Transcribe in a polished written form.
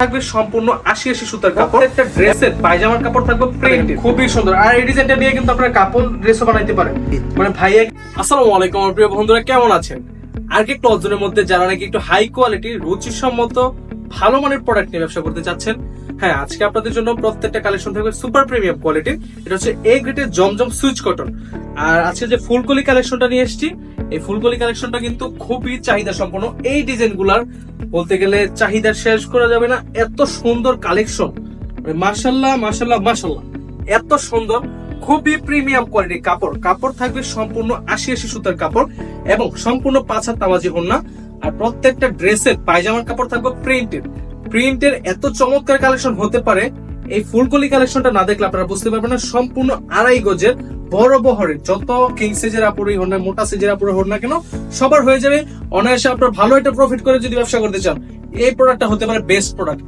থাকবে সম্পূর্ণ ৮০ সুতার কাপড়। একটা ড্রেসের পায়জামার কাপড় থাকবে প্রিন্টেড, খুবই সুন্দর। আর এই ডিজাইনটা নিয়ে কিন্তু আপনারা কাপড় ড্রেসও বানাইতে পারেন। মানে ভাইয়া, আসসালামু আলাইকুম আমার প্রিয় বন্ধুরা, কেমন আছেন? আর্কিক ক্লথজোনের মধ্যে যারা নাকি একটু হাই কোয়ালিটি, রুচিসম্মত, ভালো মানের প্রোডাক্ট নিয়ে ব্যবসা করতে চাচ্ছেন, হ্যাঁ, আজকে আপনাদের জন্য প্রত্যেকটা কালেকশন থাকবে সুপার প্রিমিয়াম কোয়ালিটির। এটা হচ্ছে এ গ্রেডের জমজম সুইচ কটন। আর আজকে যে ফুলকলি কালেকশনটা নিয়ে এসেছি, এই ফুলকলি কালেকশনটা কিন্তু খুবই চাহিদা সম্পন্ন। এই ডিজাইন গুলার বলতে গেলে চাহিদা শেষ করা যাবে না, এত সুন্দর কালেকশন। মাশাল্লাহ মাশাল্লাহ মাশাল্লাহ, এত সুন্দর, খুবই প্রিমিয়াম কোয়ালিটির কাপড়। কাপড় থাকবে সম্পূর্ণ ৮০ সুতার কাপড় এবং সম্পূর্ণ ৫ হাত তামাজি ওড়না। আর প্রত্যেকটা ড্রেসের পায়জামার কাপড় থাকবে প্রিন্টের এত চমৎকার কালেকশন হতে পারে। এই ফুলকলি কালেকশনটা না দেখলে আপনারা বুঝতে পারবেন না। সম্পূর্ণ ২.৫ গজের বড় বহরের, যত কিং সাইজের আপুরই হন না, মোটা সাইজের আপুরই হন না কেন, সবার হয়ে যাবে অনায়াসে। আপনার ভালো একটা প্রফিট করে যদি ব্যবসা করতে চান, এই প্রোডাক্টটা হতে পারে বেস্ট প্রোডাক্ট।